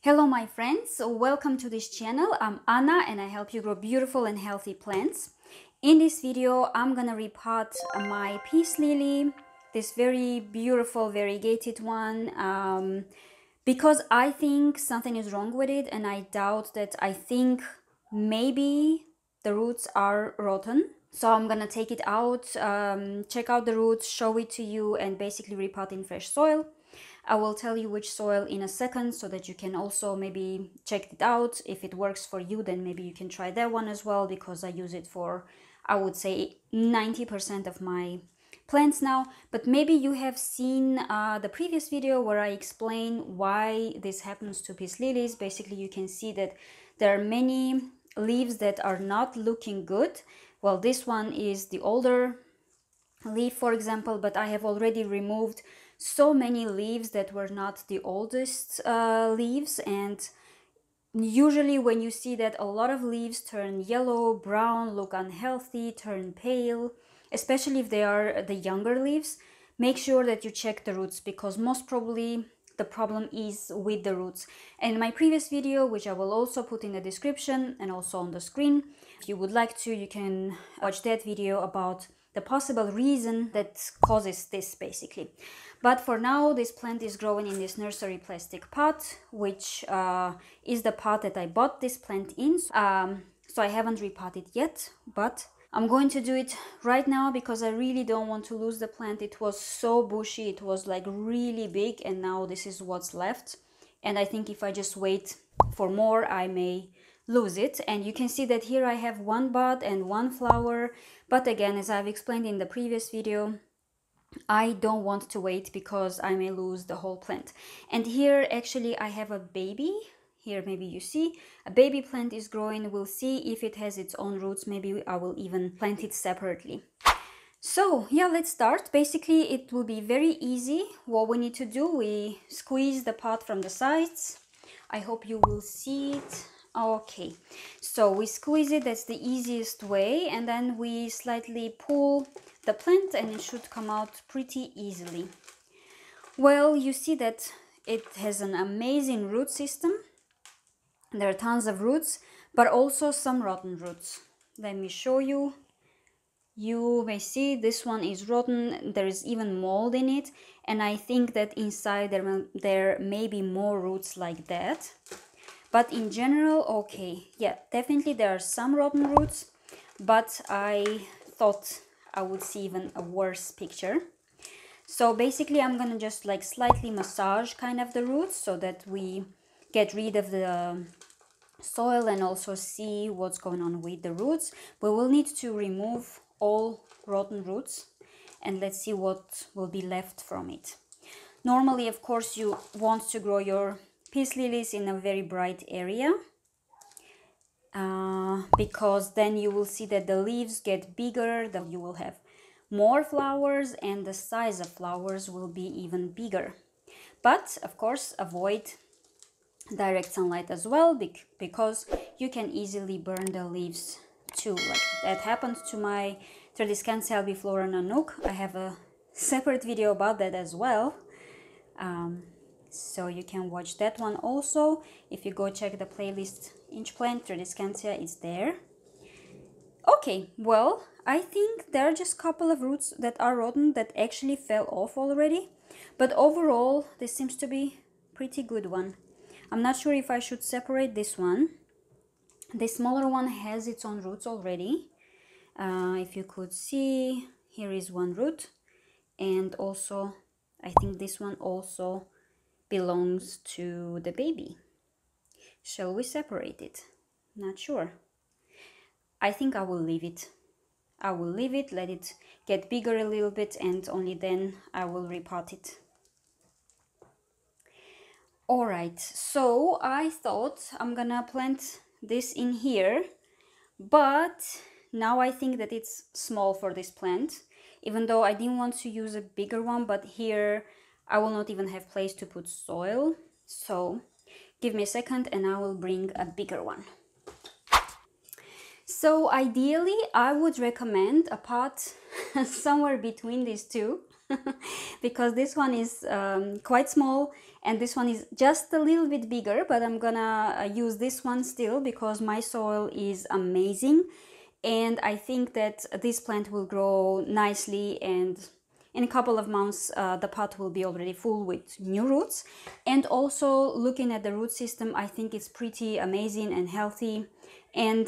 Hello my friends, welcome to this channel. I'm Anna and I help you grow beautiful and healthy plants. In this video I'm gonna repot my peace lily, this very beautiful variegated one, because I think something is wrong with it and I doubt that. I think maybe the roots are rotten. So I'm gonna take it out, check out the roots, show it to you, and basically repot in fresh soil. I will tell you which soil in a second so that you can also maybe check it out. If it works for you, then maybe you can try that one as well, because I use it for, I would say, 90% of my plants now. But maybe you have seen the previous video where I explain why this happens to peace lilies. Basically, you can see that there are many leaves that are not looking good. Well, this one is the older leaf, for example, but I have already removed so many leaves that were not the oldest leaves, and usually when you see that a lot of leaves turn yellow, brown, look unhealthy, turn pale, especially if they are the younger leaves, make sure that you check the roots, because most probably the problem is with the roots. And in my previous video, which I will also put in the description and also on the screen, if you would like to, you can watch that video about the possible reason that causes this, basically. But for now, this plant is growing in this nursery plastic pot, which is the pot that I bought this plant in. So I haven't repotted yet, but I'm going to do it right now because I really don't want to lose the plant. It was so bushy, it was like really big, and now this is what's left. And I think if I just wait for more, I may lose it. And you can see that here I have one bud and one flower, but again, as I've explained in the previous video, I don't want to wait because I may lose the whole plant. And here actually I have a baby. Here maybe you see a baby plant is growing. We'll see if it has its own roots. Maybe I will even plant it separately. So yeah, let's start. Basically it will be very easy. What we need to do, we squeeze the pot from the sides. I hope you will see it. Okay, so we squeeze it, that's the easiest way, and then we slightly pull the plant and it should come out pretty easily. Well, you see that it has an amazing root system. There are tons of roots, but also some rotten roots. Let me show you. You may see this one is rotten, there is even mold in it, and I think that inside there may be more roots like that. But in general, okay, yeah, definitely there are some rotten roots, but I thought I would see even a worse picture. So basically I'm gonna just like slightly massage kind of the roots so that we get rid of the soil and also see what's going on with the roots. We will need to remove all rotten roots and let's see what will be left from it. Normally, of course, you want to grow your peace lilies in a very bright area, because then you will see that the leaves get bigger, that you will have more flowers and the size of flowers will be even bigger. But of course, avoid direct sunlight as well, because you can easily burn the leaves too. Like that happened to my Tradescantia albiflora nanook. I have a separate video about that as well. So you can watch that one also. If you go check the playlist Inch Plant Tradescantia, it's there. Okay, well, I think there are just a couple of roots that are rotten that actually fell off already. But overall, this seems to be a pretty good one. I'm not sure if I should separate this one. The smaller one has its own roots already. If you could see, here is one root. And also, I think this one also belongs to the baby. Shall we separate it? Not sure. I think I will leave it. I will leave it, let it get bigger a little bit, and only then I will repot it. Alright, so I thought I'm gonna plant this in here, but now I think that it's small for this plant, even though I didn't want to use a bigger one, but here I will not even have place to put soil. So give me a second and I will bring a bigger one. So ideally I would recommend a pot somewhere between these two. because this one is quite small and this one is just a little bit bigger, but I'm gonna use this one still because my soil is amazing and I think that this plant will grow nicely, and in a couple of months the pot will be already full with new roots. And also looking at the root system, I think it's pretty amazing and healthy, and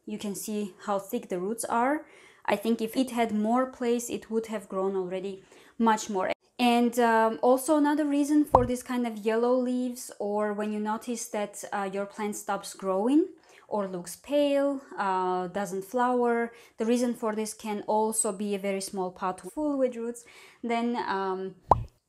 you can see how thick the roots are. I think if it had more place, it would have grown already much more. And also another reason for this kind of yellow leaves, or when you notice that your plant stops growing or looks pale, doesn't flower, the reason for this can also be a very small pot full with roots. Then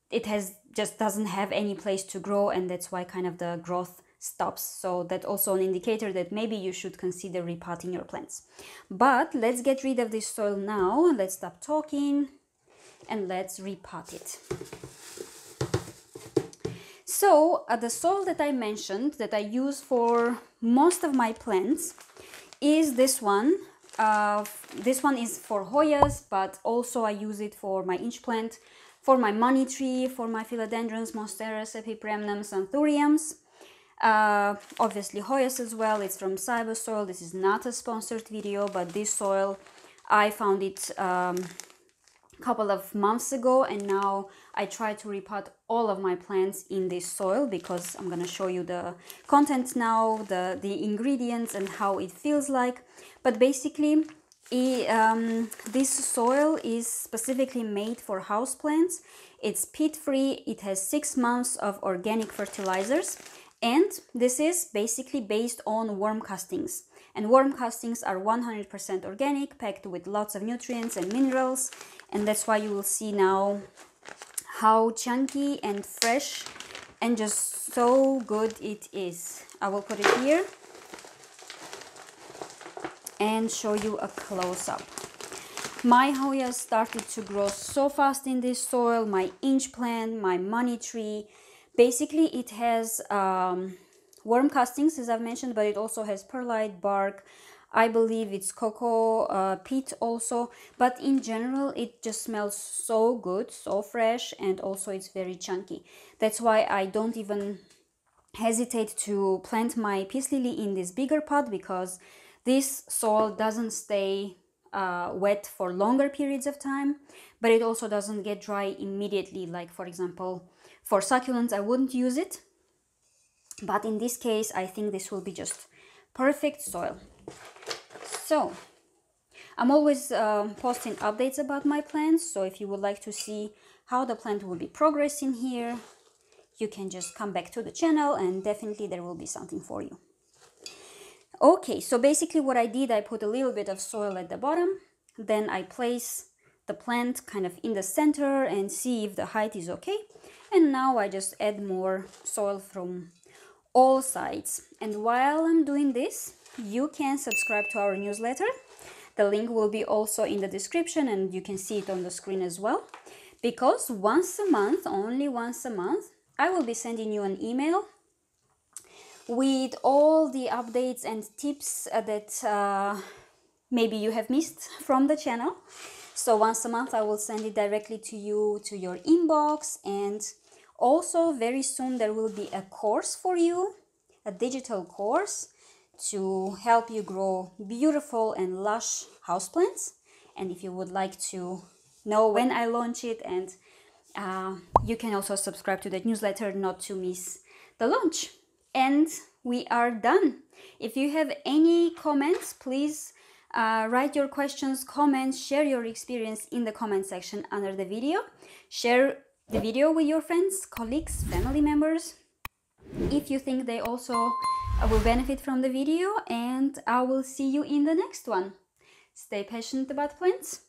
it just doesn't have any place to grow, and that's why kind of the growth stops. So that's also an indicator that maybe you should consider repotting your plants. But let's get rid of this soil now. Let's stop talking and let's repot it. So the soil that I mentioned that I use for most of my plants is this one. This one is for Hoyas, but also I use it for my inch plant, for my money tree, for my philodendrons, monsteras, epipremnums, anthuriums. Obviously Hoyas as well. It's from Cyber Soil. This is not a sponsored video, but this soil, I found it couple of months ago, and now I try to repot all of my plants in this soil because I'm gonna show you the content now, the ingredients and how it feels like. But basically this soil is specifically made for houseplants. It's peat free, it has 6 months of organic fertilizers, and this is basically based on worm castings. And worm castings are 100% organic, packed with lots of nutrients and minerals. And that's why you will see now how chunky and fresh and just so good it is. I will put it here and show you a close-up. My Hoya started to grow so fast in this soil. My inch plant, my money tree. Basically it has worm castings, as I've mentioned, but it also has perlite, bark. I believe it's cocoa peat also, but in general it just smells so good, so fresh, and also it's very chunky. That's why I don't even hesitate to plant my peace lily in this bigger pot, because this soil doesn't stay wet for longer periods of time, but it also doesn't get dry immediately. Like for example, for succulents I wouldn't use it, but in this case I think this will be just perfect soil. So I'm always posting updates about my plants, so if you would like to see how the plant will be progressing here, you can just come back to the channel and definitely there will be something for you. Okay, so basically what I did, I put a little bit of soil at the bottom, then I place the plant kind of in the center and see if the height is okay, and now I just add more soil from all sides. And while I'm doing this, you can subscribe to our newsletter. The link will be also in the description and you can see it on the screen as well, because once a month, only once a month, I will be sending you an email with all the updates and tips that maybe you have missed from the channel. So once a month I will send it directly to you, to your inbox. And also very soon there will be a course for you, a digital course to help you grow beautiful and lush houseplants. And if you would like to know when I launch it, and you can also subscribe to that newsletter not to miss the launch. And we are done. If you have any comments, please write your questions, comments, share your experience in the comment section under the video. Share the video with your friends, colleagues, family members, if you think they also will benefit from the video, and I will see you in the next one. Stay passionate about plants.